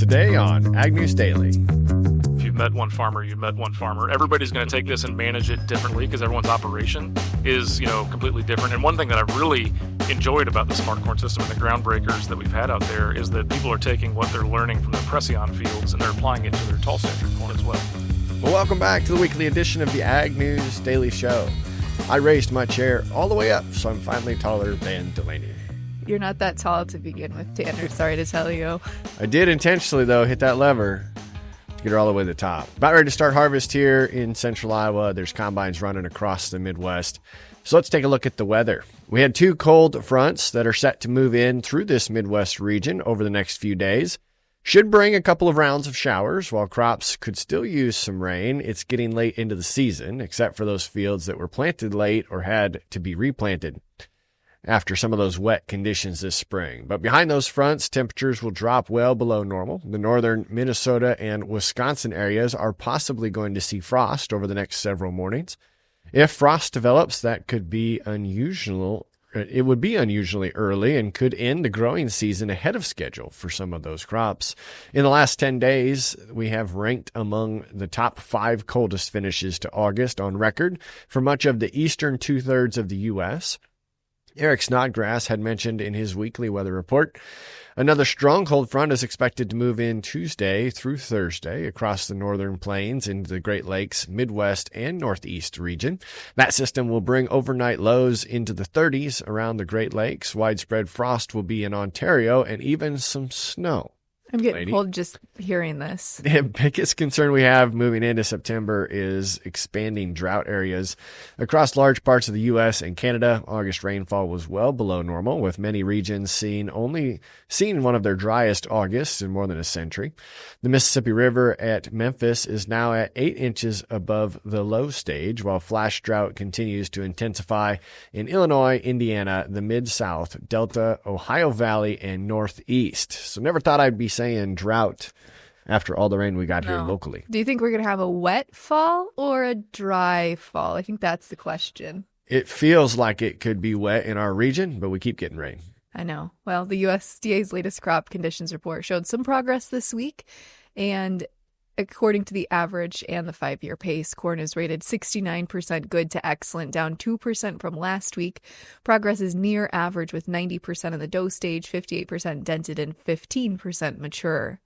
Today on Ag News Daily. If you've met one farmer, you've met one farmer. Everybody's going to take this and manage it differently because everyone's operation is, completely different. And one thing that I've really enjoyed about the Smart Corn System and the groundbreakers that we've had out there is that people are taking what they're learning from the Preceon fields and they're applying it to their tall stature corn as well. Well, welcome back to the weekly edition of the Ag News Daily Show. I raised my chair all the way up, so I'm finally taller than Delaney. You're not that tall to begin with, Tanner. Sorry to tell you. I did intentionally, though, hit that lever to get her all the way to the top. About ready to start harvest here in central Iowa. There's combines running across the Midwest. So let's take a look at the weather. We had two cold fronts that are set to move in through this Midwest region over the next few days. Should bring a couple of rounds of showers. While crops could still use some rain, it's getting late into the season, except for those fields that were planted late or had to be replanted after some of those wet conditions this spring. But behind those fronts, temperatures will drop well below normal. The northern Minnesota and Wisconsin areas are possibly going to see frost over the next several mornings. If frost develops, that could be unusual. It would be unusually early and could end the growing season ahead of schedule for some of those crops. In the last 10 days, we have ranked among the top 5 coldest finishes to August on record for much of the eastern two-thirds of the U.S. Eric Snodgrass had mentioned in his weekly weather report, another strong cold front is expected to move in Tuesday through Thursday across the northern plains into the Great Lakes, Midwest, and Northeast region. That system will bring overnight lows into the 30s around the Great Lakes. Widespread frost will be in Ontario and even some snow. I'm getting cold just hearing this. The biggest concern we have moving into September is expanding drought areas. Across large parts of the U.S. and Canada, August rainfall was well below normal, with many regions seeing one of their driest Augusts in more than a century. The Mississippi River at Memphis is now at 8 inches above the low stage, while flash drought continues to intensify in Illinois, Indiana, the Mid-South, Delta, Ohio Valley, and Northeast. So never thought I'd be saying drought after all the rain we got here locally. Do you think we're going to have a wet fall or a dry fall? I think that's the question. It feels like it could be wet in our region, but we keep getting rain. I know. Well, the USDA's latest crop conditions report showed some progress this week, and according to the average and the 5-year pace, corn is rated 69% good to excellent, down 2% from last week. Progress is near average with 90% in the dough stage, 58% dented, and 15% mature.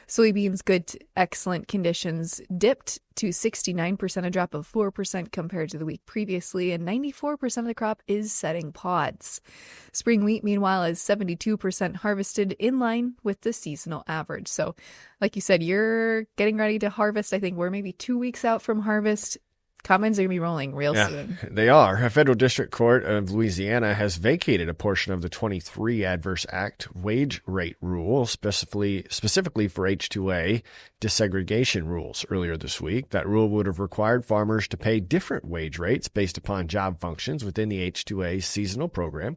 Soybeans good to excellent conditions dipped to 69%, a drop of 4% compared to the week previously, and 94% of the crop is setting pods. Spring wheat, meanwhile, is 72% harvested, in line with the seasonal average. So, like you said, you're getting ready to harvest. I think we're maybe 2 weeks out from harvest. Combines are going to be rolling real soon. They are. A federal district court of Louisiana has vacated a portion of the 23 Adverse Act wage rate rule, specifically for H-2A disaggregation rules earlier this week. That rule would have required farmers to pay different wage rates based upon job functions within the H-2A seasonal program.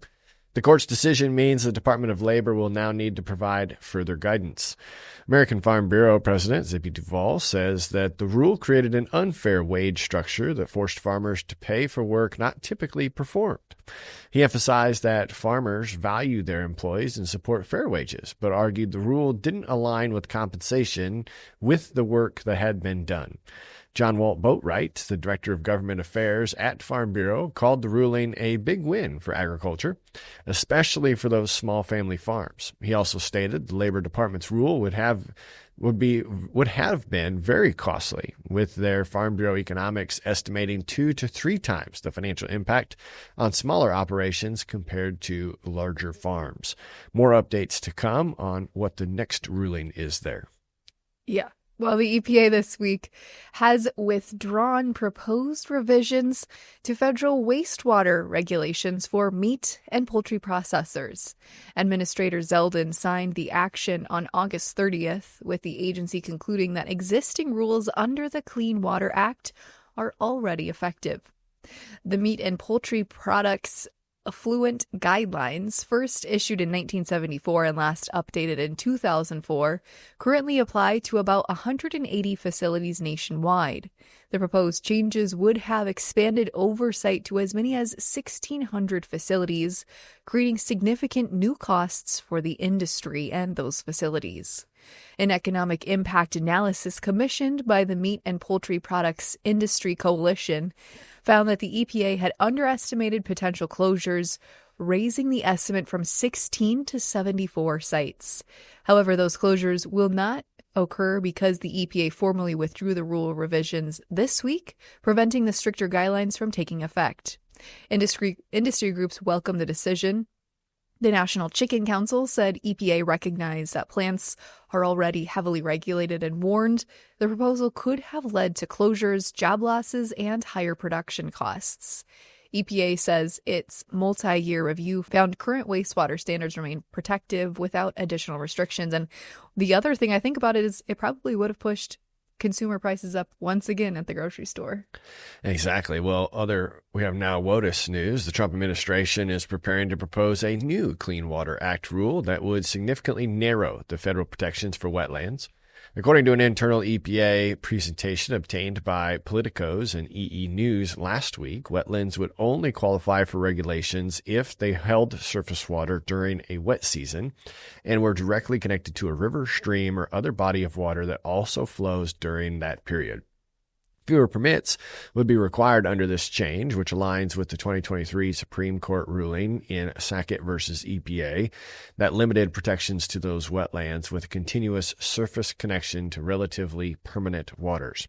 The court's decision means the Department of Labor will now need to provide further guidance. American Farm Bureau President Zippy Duvall says that the rule created an unfair wage structure that forced farmers to pay for work not typically performed. He emphasized that farmers value their employees and support fair wages, but argued the rule didn't align with compensation with the work that had been done. John Walt Boatwright, the Director of Government Affairs at Farm Bureau, called the ruling a big win for agriculture, especially for those small family farms. He also stated the Labor Department's rule would have been very costly, with their Farm Bureau economics estimating 2 to 3 times the financial impact on smaller operations compared to larger farms. More updates to come on what the next ruling is there. Yeah. Well, the EPA this week has withdrawn proposed revisions to federal wastewater regulations for meat and poultry processors. Administrator Zeldin signed the action on August 30th, with the agency concluding that existing rules under the Clean Water Act are already effective. The meat and poultry products Effluent Guidelines, first issued in 1974 and last updated in 2004, currently apply to about 180 facilities nationwide. The proposed changes would have expanded oversight to as many as 1,600 facilities, creating significant new costs for the industry and those facilities. An economic impact analysis commissioned by the Meat and Poultry Products Industry Coalition found that the EPA had underestimated potential closures, raising the estimate from 16 to 74 sites. However, those closures will not occur because the EPA formally withdrew the rule revisions this week, preventing the stricter guidelines from taking effect. Industry groups welcome the decision. The National Chicken Council said EPA recognized that plants are already heavily regulated and warned the proposal could have led to closures, job losses, and higher production costs. EPA says its multi-year review found current wastewater standards remain protective without additional restrictions. And the other thing I think about it is it probably would have pushed consumer prices up once again at the grocery store. Exactly. Well, we have now WOTUS news. The Trump administration is preparing to propose a new Clean Water Act rule that would significantly narrow the federal protections for wetlands. According to an internal EPA presentation obtained by Politicos and EE News last week, wetlands would only qualify for regulations if they held surface water during a wet season and were directly connected to a river, stream, or other body of water that also flows during that period. Fewer permits would be required under this change, which aligns with the 2023 Supreme Court ruling in Sackett versus EPA that limited protections to those wetlands with a continuous surface connection to relatively permanent waters.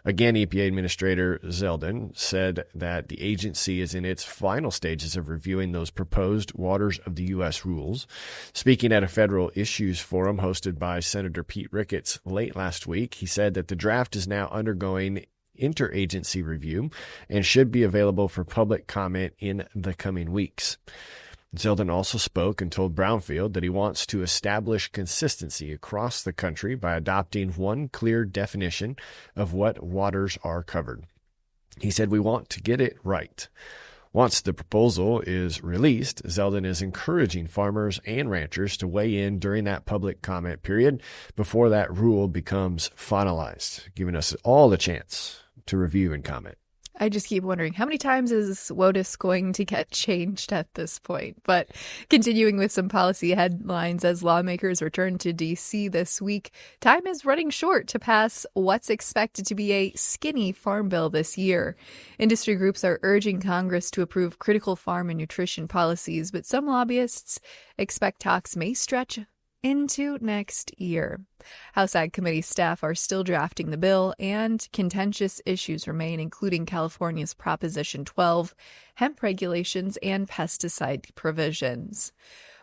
Again, EPA Administrator Zeldin said that the agency is in its final stages of reviewing those proposed Waters of the U.S. rules. Speaking at a federal issues forum hosted by Senator Pete Ricketts late last week, he said that the draft is now undergoing interagency review and should be available for public comment in the coming weeks. Zeldin also spoke and told Brownfield that he wants to establish consistency across the country by adopting one clear definition of what waters are covered. He said, "We want to get it right." Once the proposal is released, Zeldin is encouraging farmers and ranchers to weigh in during that public comment period before that rule becomes finalized, giving us all the chance to review and comment. I just keep wondering, how many times is WOTUS going to get changed at this point? But continuing with some policy headlines, as lawmakers return to D.C. this week, time is running short to pass what's expected to be a skinny farm bill this year. Industry groups are urging Congress to approve critical farm and nutrition policies, but some lobbyists expect talks may stretch into next year. House Ag Committee staff are still drafting the bill, and contentious issues remain, including California's Proposition 12, hemp regulations, and pesticide provisions.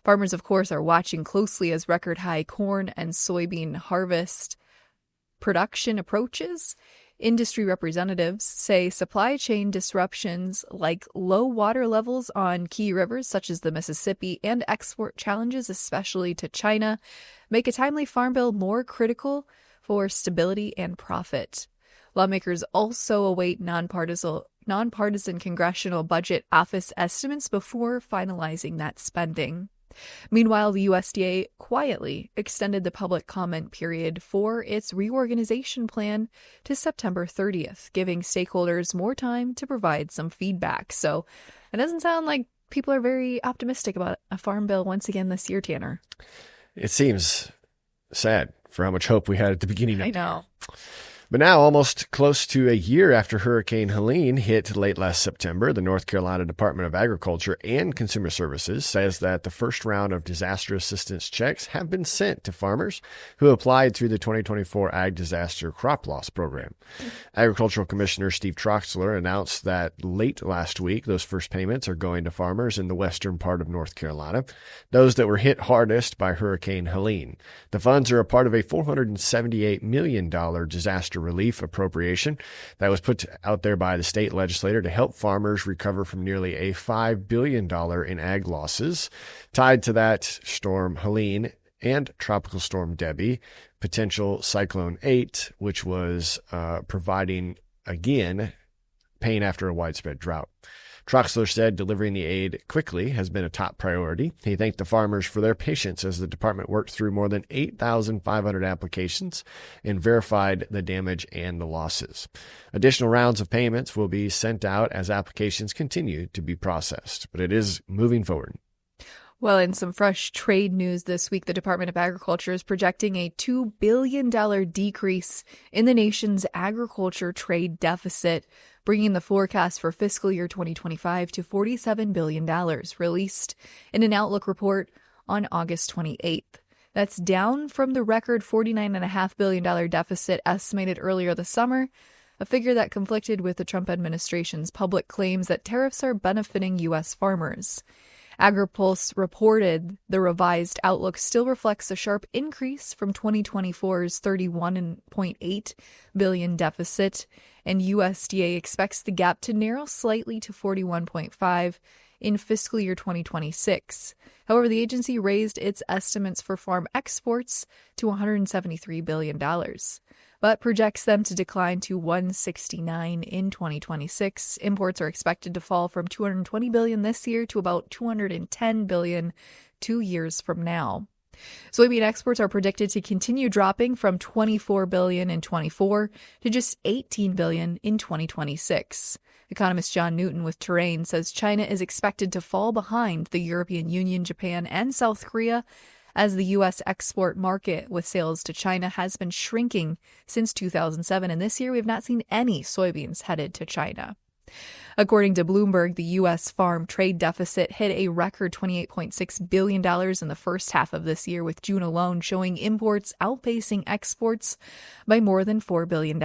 Farmers, of course, are watching closely as record-high corn and soybean harvest production approaches. Industry representatives say supply chain disruptions like low water levels on key rivers such as the Mississippi and export challenges, especially to China, make a timely farm bill more critical for stability and profit. Lawmakers also await nonpartisan Congressional Budget Office estimates before finalizing that spending. Meanwhile, the USDA quietly extended the public comment period for its reorganization plan to September 30th, giving stakeholders more time to provide some feedback. So it doesn't sound like people are very optimistic about a farm bill once again this year, Tanner. It seems sad for how much hope we had at the beginning of I know. But now, almost close to a year after Hurricane Helene hit late last September, the North Carolina Department of Agriculture and Consumer Services says that the first round of disaster assistance checks have been sent to farmers who applied through the 2024 Ag Disaster Crop Loss Program. Agricultural Commissioner Steve Troxler announced that late last week, those first payments are going to farmers in the western part of North Carolina, those that were hit hardest by Hurricane Helene. The funds are a part of a $478 million disaster relief appropriation that was put out there by the state legislature to help farmers recover from nearly a $5 billion in ag losses tied to that storm Helene and Tropical Storm Debbie, potential Cyclone 8, which was providing, again, pain after a widespread drought. Troxler said delivering the aid quickly has been a top priority. He thanked the farmers for their patience as the department worked through more than 8,500 applications and verified the damage and the losses. Additional rounds of payments will be sent out as applications continue to be processed, but it is moving forward. Well, in some fresh trade news this week, the Department of Agriculture is projecting a $2 billion decrease in the nation's agriculture trade deficit, bringing the forecast for fiscal year 2025 to $47 billion, released in an Outlook report on August 28th. That's down from the record $49.5 billion deficit estimated earlier this summer, a figure that conflicted with the Trump administration's public claims that tariffs are benefiting U.S. farmers. AgriPulse reported the revised outlook still reflects a sharp increase from 2024's $31.8 billion deficit, and USDA expects the gap to narrow slightly to $41.5 in fiscal year 2026. However, the agency raised its estimates for farm exports to $173 billion, but projects them to decline to $169 in 2026. Imports are expected to fall from $220 billion this year to about $210 billion 2 years from now. Soybean exports are predicted to continue dropping from $24 billion in 2024 to just $18 billion in 2026. Economist John Newton with Terrain says China is expected to fall behind the European Union, Japan, and South Korea as the U.S. export market with sales to China has been shrinking since 2007, and this year we have not seen any soybeans headed to China. According to Bloomberg, the U.S. farm trade deficit hit a record $28.6 billion in the first half of this year, with June alone showing imports outpacing exports by more than $4 billion.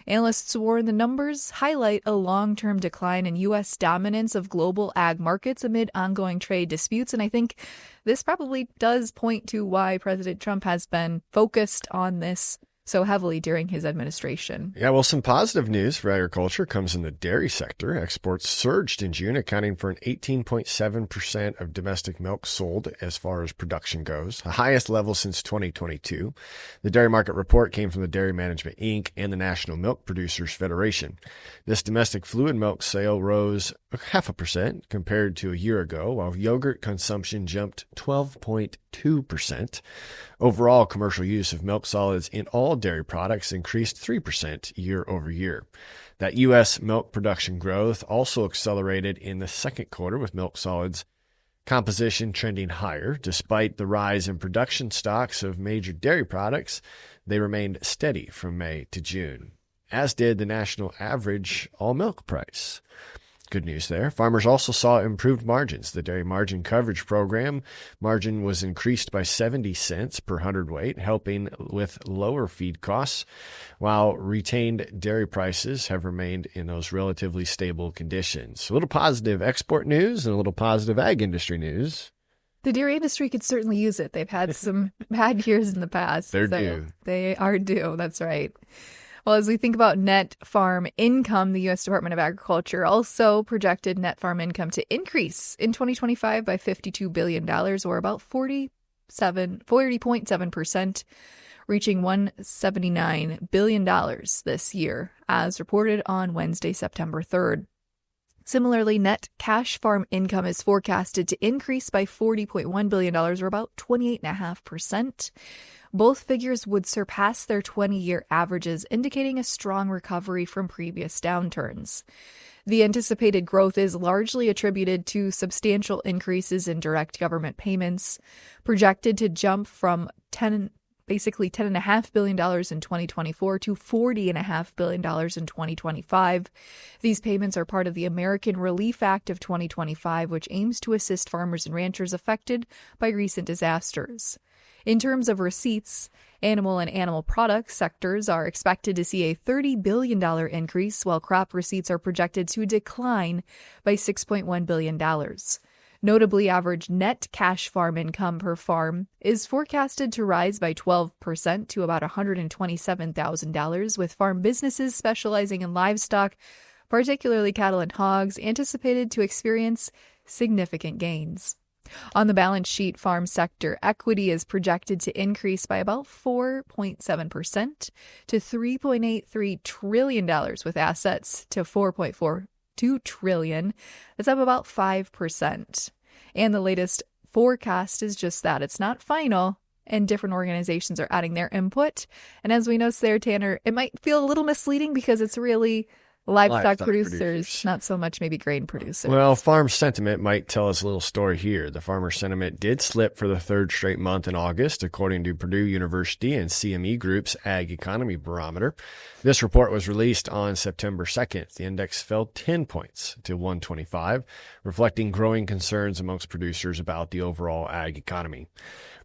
Analysts warn the numbers highlight a long-term decline in U.S. dominance of global ag markets amid ongoing trade disputes, and I think this probably does point to why President Trump has been focused on this so heavily during his administration. Yeah, well, some positive news for agriculture comes in the dairy sector. Exports surged in June, accounting for an 18.7% of domestic milk sold as far as production goes, the highest level since 2022. The dairy market report came from the Dairy Management, Inc. and the National Milk Producers Federation. This domestic fluid milk sale rose 0.5% compared to a year ago, while yogurt consumption jumped 12.2%. Overall, commercial use of milk solids in all dairy products increased 3% year over year. That U.S. milk production growth also accelerated in the second quarter, with milk solids composition trending higher. Despite the rise in production stocks of major dairy products, they remained steady from May to June, as did the national average all milk price. Good news there. Farmers also saw improved margins. The Dairy Margin Coverage Program margin was increased by 70 cents per hundredweight, helping with lower feed costs, while retained dairy prices have remained in those relatively stable conditions. A little positive export news and a little positive ag industry news. The dairy industry could certainly use it. They've had some bad years in the past. They're due. They are due. That's right. Well, as we think about net farm income, the U.S. Department of Agriculture also projected net farm income to increase in 2025 by $52 billion, or about 40.7%, reaching $179 billion this year, as reported on Wednesday, September 3rd. Similarly, net cash farm income is forecasted to increase by $40.1 billion, or about 28.5%. Both figures would surpass their 20-year averages, indicating a strong recovery from previous downturns. The anticipated growth is largely attributed to substantial increases in direct government payments, projected to jump from $10.5 billion in 2024 to $40.5 billion in 2025. These payments are part of the American Relief Act of 2025, which aims to assist farmers and ranchers affected by recent disasters. In terms of receipts, animal and animal products sectors are expected to see a $30 billion increase, while crop receipts are projected to decline by $6.1 billion. Notably, average net cash farm income per farm is forecasted to rise by 12% to about $127,000, with farm businesses specializing in livestock, particularly cattle and hogs, anticipated to experience significant gains. On the balance sheet, farm sector equity is projected to increase by about 4.7% to $3.83 trillion, with assets to $4.4 $2 trillion. That's up about 5%. And the latest forecast is just that. It's not final, and different organizations are adding their input. And as we know, Sarah Tanner, it might feel a little misleading because it's really livestock producers, not so much maybe grain producers. Well, farm sentiment might tell us a little story here. The farmer sentiment did slip for the third straight month in August, according to Purdue University and CME Group's Ag Economy Barometer. This report was released on September 2nd. The index fell 10 points to 125, reflecting growing concerns amongst producers about the overall ag economy.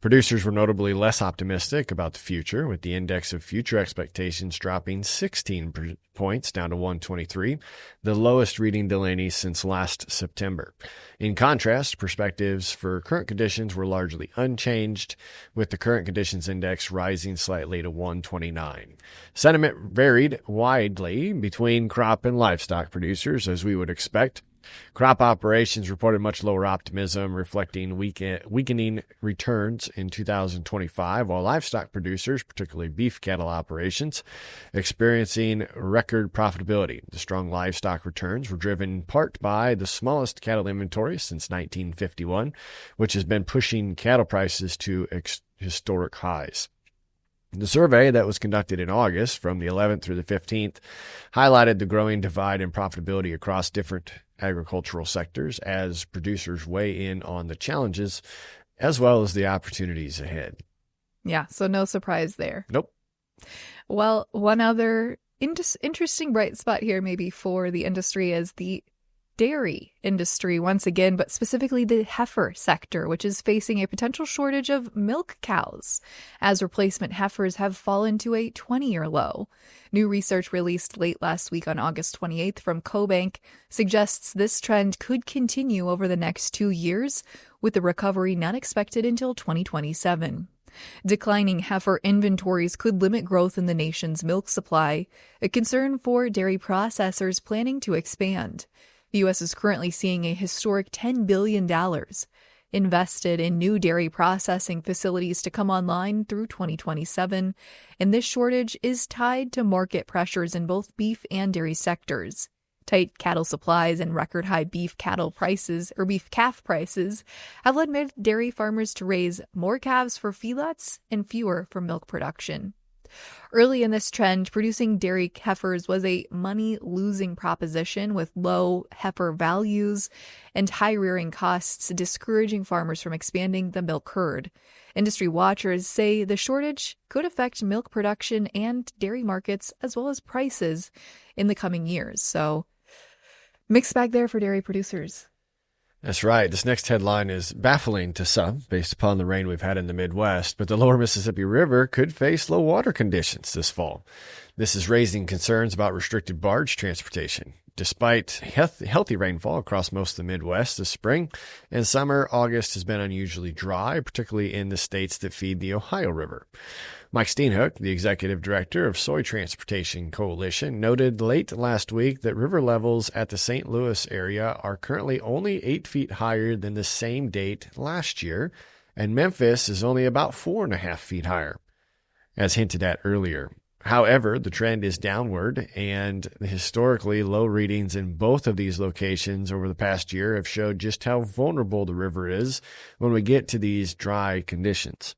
Producers were notably less optimistic about the future, with the index of future expectations dropping 16 points down to 123, the lowest reading Delaney since last September. In contrast, perspectives for current conditions were largely unchanged, with the current conditions index rising slightly to 129. Sentiment varied widely between crop and livestock producers, as we would expect. Crop operations reported much lower optimism, reflecting weakening returns in 2025, while livestock producers, particularly beef cattle operations, experiencing record profitability. The strong livestock returns were driven in part by the smallest cattle inventory since 1951, which has been pushing cattle prices to historic highs. The survey that was conducted in August from the 11th through the 15th highlighted the growing divide in profitability across different agricultural sectors as producers weigh in on the challenges as well as the opportunities ahead. Yeah, so no surprise there. Nope. Well, one other interesting bright spot here maybe for the industry is the dairy industry once again, but specifically the heifer sector, which is facing a potential shortage of milk cows as replacement heifers have fallen to a 20-year low. New research released late last week on August 28th from CoBank suggests this trend could continue over the next 2 years, with the recovery not expected until 2027. Declining heifer inventories could limit growth in the nation's milk supply, a concern for dairy processors planning to expand. The U.S. is currently seeing a historic $10 billion invested in new dairy processing facilities to come online through 2027, and this shortage is tied to market pressures in both beef and dairy sectors. Tight cattle supplies and record high beef calf prices have led dairy farmers to raise more calves for feedlots and fewer for milk production. Early in this trend, producing dairy heifers was a money-losing proposition with low heifer values and high rearing costs, discouraging farmers from expanding the milk herd. Industry watchers say the shortage could affect milk production and dairy markets as well as prices in the coming years. So, mixed bag there for dairy producers. That's right. This next headline is baffling to some based upon the rain we've had in the Midwest, but the lower Mississippi River could face low water conditions this fall. This is raising concerns about restricted barge transportation. Despite healthy rainfall across most of the Midwest this spring and summer, August has been unusually dry, particularly in the states that feed the Ohio River. Mike Steenhoek, the executive director of Soy Transportation Coalition, noted late last week that river levels at the St. Louis area are currently only 8 feet higher than the same date last year, and Memphis is only about 4.5 feet higher, as hinted at earlier. However, the trend is downward, and the historically low readings in both of these locations over the past year have showed just how vulnerable the river is when we get to these dry conditions.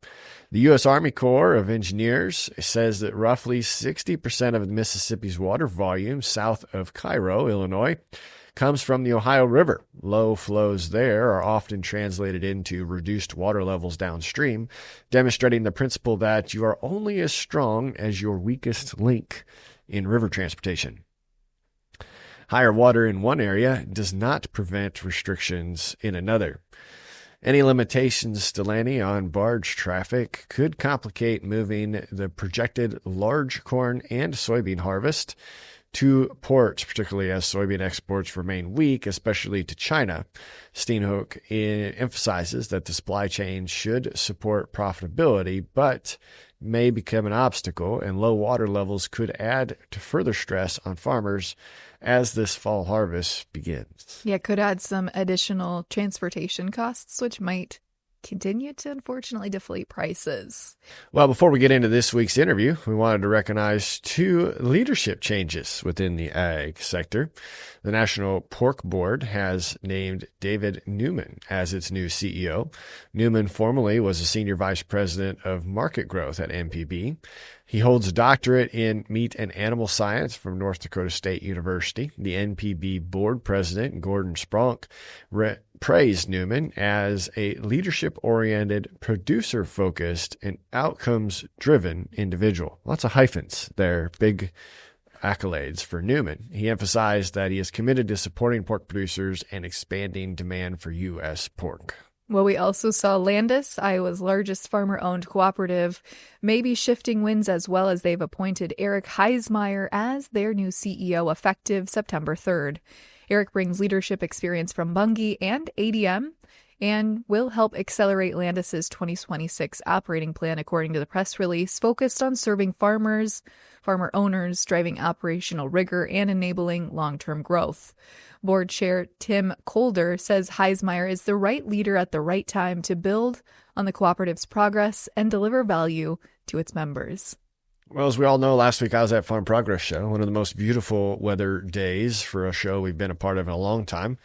The U.S. Army Corps of Engineers says that roughly 60% of Mississippi's water volume south of Cairo, Illinois, comes from the Ohio River. Low flows there are often translated into reduced water levels downstream, demonstrating the principle that you are only as strong as your weakest link in river transportation. Higher water in one area does not prevent restrictions in another. Any limitations, Delaney, on barge traffic could complicate moving the projected large corn and soybean harvest to ports, particularly as soybean exports remain weak, especially to China. Steenhoek emphasizes that the supply chain should support profitability, but may become an obstacle, and low water levels could add to further stress on farmers as this fall harvest begins. Yeah, could add some additional transportation costs, which might continue to unfortunately deflate prices. Well, before we get into this week's interview, we wanted to recognize two leadership changes within the ag sector. The National Pork Board has named David Newman as its new CEO. Newman formerly was a senior vice president of market growth at NPB. He holds a doctorate in meat and animal science from North Dakota State University. The NPB board president, Gordon Spronk, praised Newman as a leadership-oriented, producer-focused, and outcomes-driven individual. Lots of hyphens there, big accolades for Newman. He emphasized that he is committed to supporting pork producers and expanding demand for U.S. pork. Well, we also saw Landis, Iowa's largest farmer-owned cooperative, maybe shifting winds as well as they've appointed Eric Heismeyer as their new CEO effective September 3rd. Eric brings leadership experience from Bunge and ADM and will help accelerate Landis's 2026 operating plan, according to the press release, focused on serving farmers, farmer owners, driving operational rigor, and enabling long-term growth. Board Chair Tim Colder says Heismeyer is the right leader at the right time to build on the cooperative's progress and deliver value to its members. Well, as we all know, last week I was at Farm Progress Show, one of the most beautiful weather days for a show we've been a part of in a long time.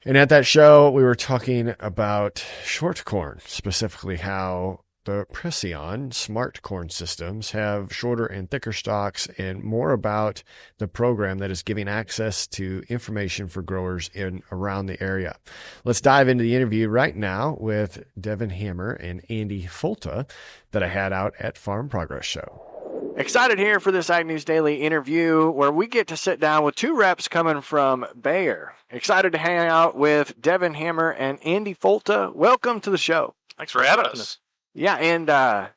And at that show, we were talking about short corn, specifically how the Preceon Smart Corn Systems have shorter and thicker stalks, and more about the program that is giving access to information for growers in around the area. Let's dive into the interview right now with Devin Hammer and Andy Folta that I had out at Farm Progress Show. Excited here for this Ag News Daily interview where we get to sit down with two reps coming from Bayer. Excited to hang out with Devin Hammer and Andy Folta. Welcome to the show. Thanks for having us. Yeah, and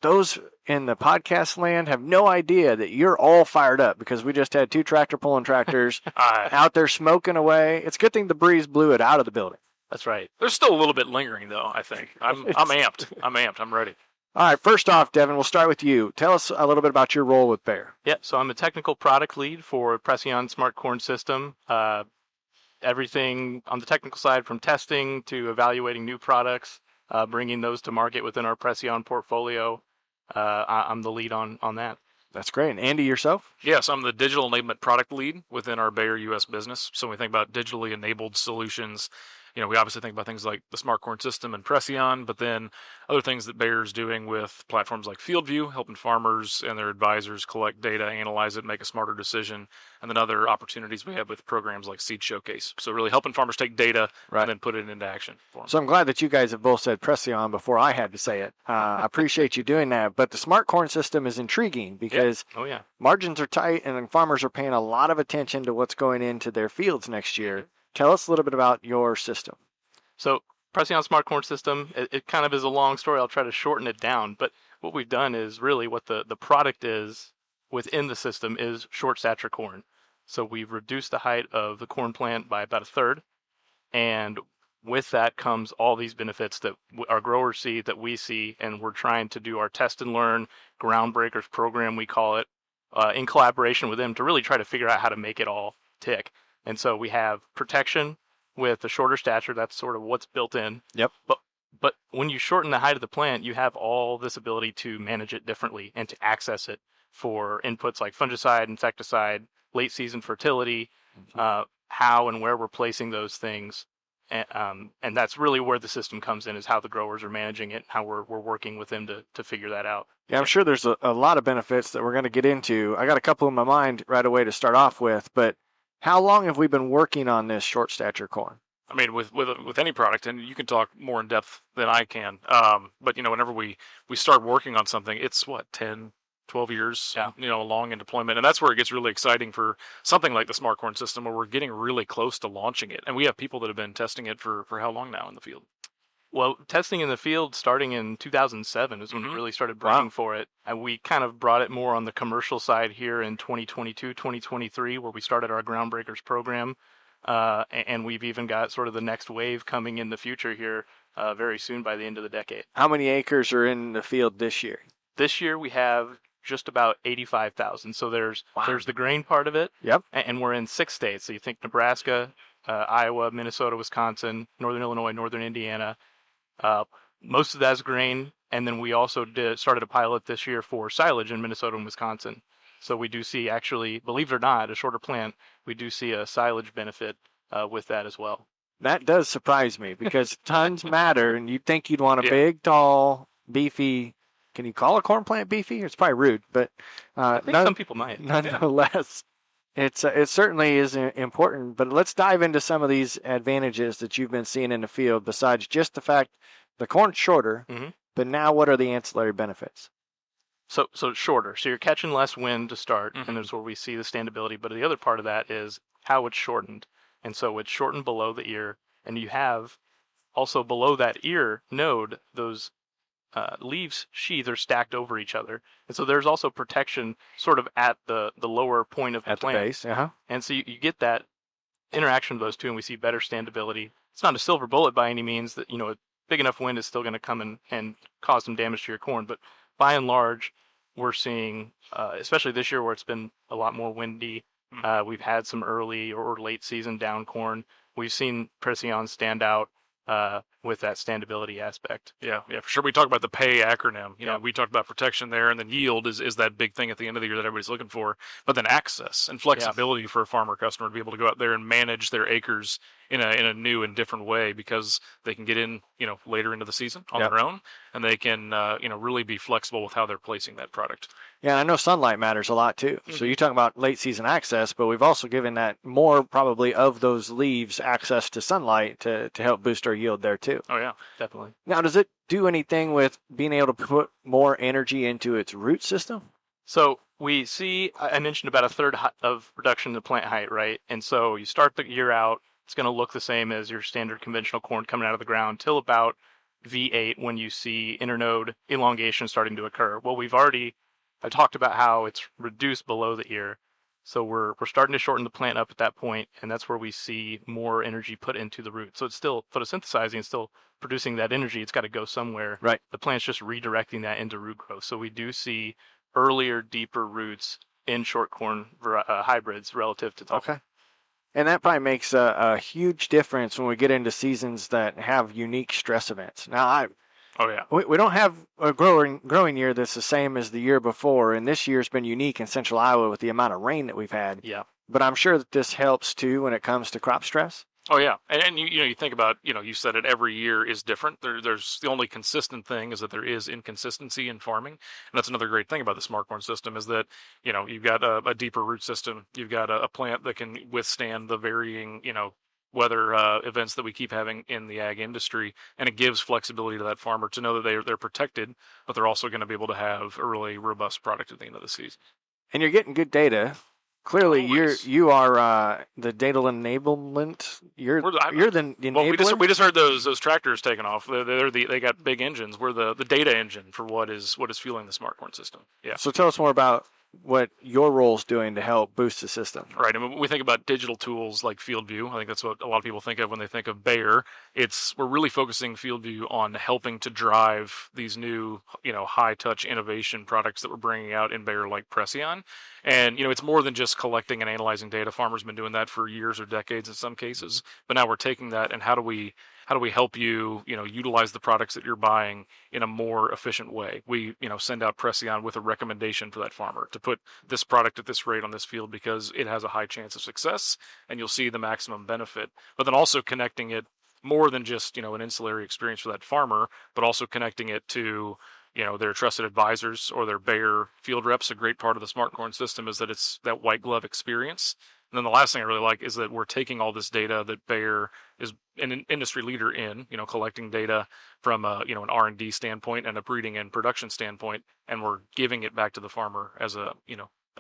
those in the podcast land have no idea that you're all fired up because we just had two tractor pulling tractors out there smoking away. It's a good thing the breeze blew it out of the building. That's right. There's still a little bit lingering, though, I think. I'm amped. I'm ready. All right, first off, Devin, we'll start with you. Tell us a little bit about your role with Bayer. Yeah, so I'm a technical product lead for Preceon Smart Corn System. Everything on the technical side, from testing to evaluating new products, bringing those to market within our Preceon portfolio. I'm the lead on that. That's great. And Andy, yourself? Yes, I'm the digital enablement product lead within our Bayer U.S. business. So when we think about digitally enabled solutions, we obviously think about things like the Smart Corn System and Preceon, but then other things that Bayer's doing with platforms like FieldView, helping farmers and their advisors collect data, analyze it, make a smarter decision, and then other opportunities we have with programs like Seed Showcase. So really helping farmers take data and then put it into action for them. So I'm glad that you guys have both said Preceon before I had to say it. I appreciate you doing that. But the Smart Corn System is intriguing because margins are tight and farmers are paying a lot of attention to what's going into their fields next year. Tell us a little bit about your system. So Preceon Smart Corn System, it kind of is a long story. I'll try to shorten it down. But what we've done is really what the product is within the system is short stature corn. So we've reduced the height of the corn plant by about a third. And with that comes all these benefits that our growers see, that we see, and we're trying to do our test and learn groundbreakers program, we call it, in collaboration with them to really try to figure out how to make it all tick. And so we have protection with a shorter stature. That's sort of what's built in. Yep. But when you shorten the height of the plant, you have all this ability to manage it differently and to access it for inputs like fungicide, insecticide, late season fertility, how and where we're placing those things. And that's really where the system comes in, is how the growers are managing it, how we're working with them to figure that out. Yeah, I'm sure there's a lot of benefits that we're going to get into. I got a couple in my mind right away to start off with, but how long have we been working on this short stature corn? I mean, with any product, and you can talk more in depth than I can, but whenever we start working on something, it's 10, 12 years, long in deployment. And that's where it gets really exciting for something like the Smart Corn System, where we're getting really close to launching it. And we have people that have been testing it for how long now in the field? Well, testing in the field starting in 2007 is when we really started pushing for it. And we kind of brought it more on the commercial side here in 2022, 2023, where we started our Groundbreakers program. And we've even got sort of the next wave coming in the future here very soon by the end of the decade. How many acres are in the field this year? This year we have just about 85,000. So there's the grain part of it. Yep. And we're in 6 states. So you think Nebraska, Iowa, Minnesota, Wisconsin, Northern Illinois, Northern Indiana. Most of that's grain, and then we also started a pilot this year for silage in Minnesota and Wisconsin. So we do see, actually, believe it or not, a shorter plant, we do see a silage benefit with that as well. That does surprise me because tons matter, and you'd think you'd want a Yeah. big, tall, beefy. Can you call a corn plant beefy? It's probably rude, but I think some people might. nonetheless, it certainly is important. But let's dive into some of these advantages that you've been seeing in the field. Besides just the fact the corn's shorter, but now what are the ancillary benefits? So it's shorter. So you're catching less wind to start, and that's where we see the standability. But the other part of that is how it's shortened. And so it's shortened below the ear, and you have also below that ear node, those leaves sheaths are stacked over each other. And so there's also protection sort of at the lower point of the plant. At the base, And so you get that interaction of those two, and we see better standability. It's not a silver bullet by any means that, a big enough wind is still going to come and cause some damage to your corn. But by and large, we're seeing, especially this year where it's been a lot more windy, we've had some early or late season down corn. We've seen Preceon stand out with that standability aspect. Yeah, for sure. We talk about the PAY acronym. You know, we talked about protection there, and then yield is that big thing at the end of the year that everybody's looking for. But then access and flexibility for a farmer customer to be able to go out there and manage their acres in a new and different way, because they can get in, later into the season on their own, and they can, really be flexible with how they're placing that product. Yeah, I know sunlight matters a lot too. So you talk about late season access, but we've also given that more probably of those leaves access to sunlight to help boost our yield there too. Oh yeah, definitely. Now, does it do anything with being able to put more energy into its root system? So we see, I mentioned about a third of reduction in the plant height, right? And so you start the year out, it's going to look the same as your standard conventional corn coming out of the ground till about V8 when you see internode elongation starting to occur. Well, I talked about how it's reduced below the ear. So we're starting to shorten the plant up at that point, and that's where we see more energy put into the root. So it's still photosynthesizing, still producing that energy. It's got to go somewhere. Right. The plant's just redirecting that into root growth. So we do see earlier, deeper roots in short corn hybrids relative to tall. Okay. And that probably makes a huge difference when we get into seasons that have unique stress events. Now, Oh yeah. we don't have a growing year that's the same as the year before, and this year's been unique in central Iowa with the amount of rain that we've had. Yeah. But I'm sure that this helps too when it comes to crop stress. Oh yeah, and you think about, you said it, every year is different. There's the only consistent thing is that there is inconsistency in farming, and that's another great thing about the Smart Corn system is that you've got a deeper root system, you've got a plant that can withstand the varying weather events that we keep having in the ag industry, and it gives flexibility to that farmer to know that they're protected, but they're also going to be able to have a really robust product at the end of the season. And you're getting good data. Clearly, Always. you are the data enablement. You're the enabler. Well, we just heard those tractors taking off. They got big engines. We're the data engine for what is fueling the Smart Corn system. Yeah. So tell us more about what your role's doing to help boost the system. Right. And when we think about digital tools like FieldView, I think that's what a lot of people think of when they think of Bayer. We're really focusing FieldView on helping to drive these new, high touch innovation products that we're bringing out in Bayer, like Preceon. And, it's more than just collecting and analyzing data. Farmers have been doing that for years or decades in some cases. But now we're taking that, and how do we help you, utilize the products that you're buying in a more efficient way? We, send out Preceon with a recommendation for that farmer to put this product at this rate on this field because it has a high chance of success, and you'll see the maximum benefit. But then also connecting it more than just, an ancillary experience for that farmer, but also connecting it to, their trusted advisors or their Bayer field reps. A great part of the Smart Corn system is that it's that white glove experience. And then the last thing I really like is that we're taking all this data that Bayer is an industry leader in, collecting data from an R&D standpoint and a breeding and production standpoint, and we're giving it back to the farmer as a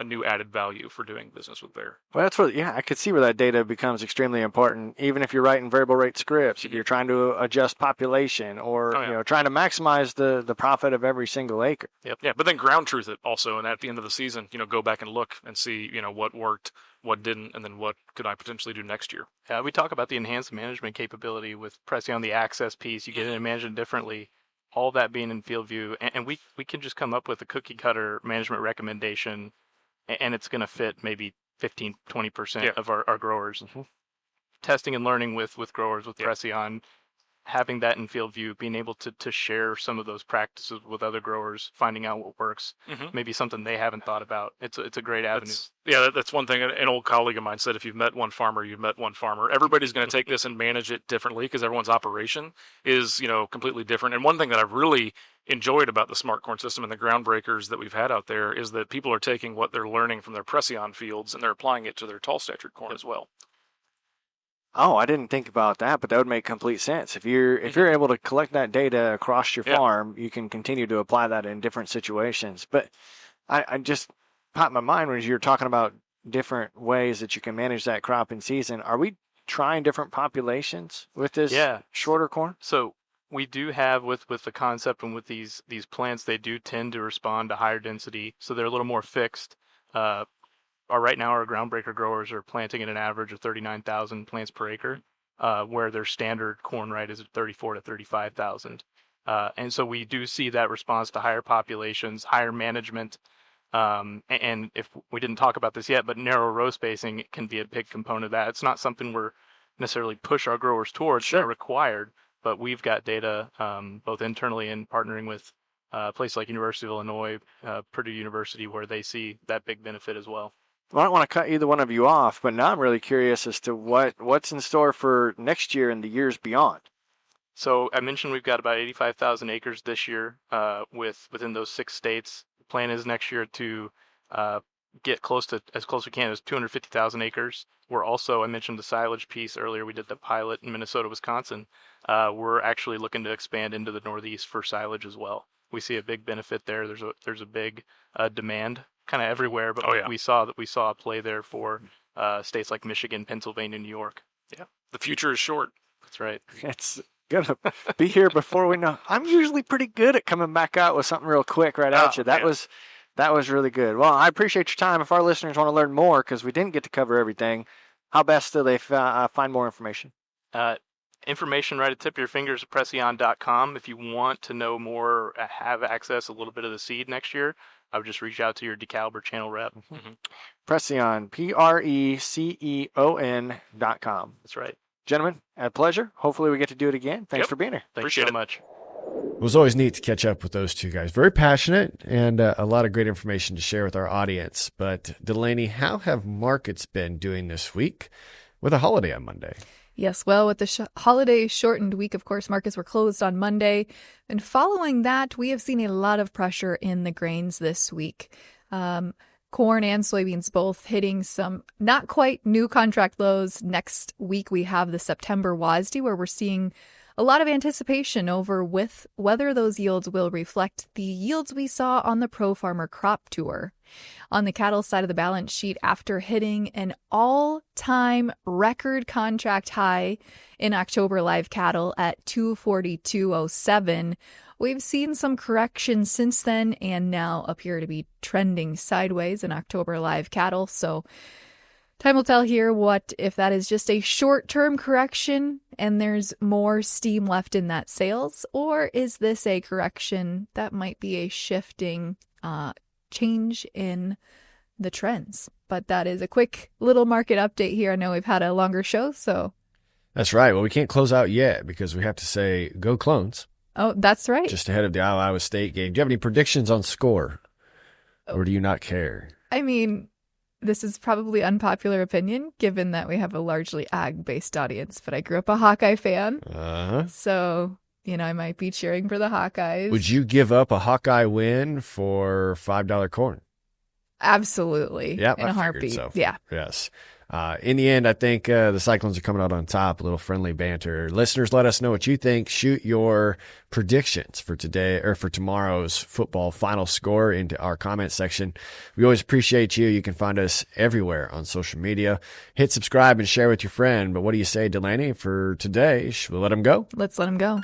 new added value for doing business with Bayer. Well, that's what, I could see where that data becomes extremely important, even if you're writing variable rate scripts, if you're trying to adjust population or, trying to maximize the profit of every single acre. Yep. Yeah, but then ground truth it also, and at the end of the season, go back and look and see, what worked, what didn't, and then what could I potentially do next year. Yeah, we talk about the enhanced management capability with Preceon, the access piece. You get to manage it differently. All that being in FieldView, and we can just come up with a cookie cutter management recommendation, and it's going to fit maybe 15-20% of our growers. Testing and learning with growers with Preceon, having that in field view, being able to share some of those practices with other growers, finding out what works, maybe something they haven't thought about. It's a great avenue. That's one thing. An old colleague of mine said, if you've met one farmer, you've met one farmer. Everybody's going to take this and manage it differently because everyone's operation is, completely different. And one thing that I've really enjoyed about the Smart Corn System and the groundbreakers that we've had out there is that people are taking what they're learning from their Preceon fields and they're applying it to their tall statured corn as well. Oh, I didn't think about that, but that would make complete sense. If you're able to collect that data across your farm, you can continue to apply that in different situations. But I just popped my mind when you were talking about different ways that you can manage that crop in season. Are we trying different populations with this shorter corn? So we do have with the concept and with these plants, they do tend to respond to higher density, so they're a little more fixed. Right now, our groundbreaker growers are planting at an average of 39,000 plants per acre, where their standard corn is at 34 to 35,000. And so we do see that response to higher populations, higher management. And if we didn't talk about this yet, but narrow row spacing can be a big component of that. It's not something we're necessarily push our growers towards. It's not required, but we've got data both internally and partnering with places like University of Illinois, Purdue University, where they see that big benefit as well. Well, I don't want to cut either one of you off, but now I'm really curious as to what's in store for next year and the years beyond. So I mentioned we've got about 85,000 acres this year within those 6 states. The plan is next year to get as close we can as 250,000 acres. We're also, I mentioned the silage piece earlier, we did the pilot in Minnesota, Wisconsin. We're actually looking to expand into the Northeast for silage as well. We see a big benefit there. There's a big demand kind of everywhere, but we saw a play there for states like Michigan, Pennsylvania, New York. Yeah, the future is short. That's right. It's gonna be here before we know. I'm usually pretty good at coming back out with something real quick at you. That was really good. Well, I appreciate your time. If our listeners want to learn more, because we didn't get to cover everything, how best do they find more information? Information right at the tip of your fingers at Preceon.com. If you want to know more, have access a little bit of the seed next year, I would just reach out to your DeKalb channel rep. Preceon, Preceon.com. That's right. Gentlemen, a pleasure. Hopefully we get to do it again. Thanks for being here. Thanks so much. It was always neat to catch up with those two guys. Very passionate and a lot of great information to share with our audience. But Delaney, how have markets been doing this week with a holiday on Monday? Yes, well, with the holiday shortened week, of course, markets were closed on Monday. And following that, we have seen a lot of pressure in the grains this week. Corn and soybeans both hitting some not quite new contract lows. Next week, we have the September WASDE, where we're seeing a lot of anticipation over whether those yields will reflect the yields we saw on the Pro Farmer Crop Tour. On the cattle side of the balance sheet, after hitting an all-time record contract high in October live cattle at 242.07, we've seen some correction since then and now appear to be trending sideways in October live cattle. So time will tell here if that is just a short-term correction and there's more steam left in that sales, or is this a correction that might be a shifting change in the trends. But that is a quick little market update here. I know we've had a longer show, so. That's right. Well, we can't close out yet because we have to say go Clones. Oh, that's right. Just ahead of the Iowa State game. Do you have any predictions on score? Or do you not care? I mean, this is probably unpopular opinion given that we have a largely ag-based audience, but I grew up a Hawkeye fan. So, I might be cheering for the Hawkeyes. Would you give up a Hawkeye win for $5 corn? Absolutely. Yeah, in a heartbeat. So. Yeah. Yes. In the end, I think the Cyclones are coming out on top. A little friendly banter. Listeners, let us know what you think. Shoot your predictions for today or for tomorrow's football final score into our comment section. We always appreciate you. You can find us everywhere on social media. Hit subscribe and share with your friend. But what do you say, Delaney, for today? Should we let him go? Let's let him go.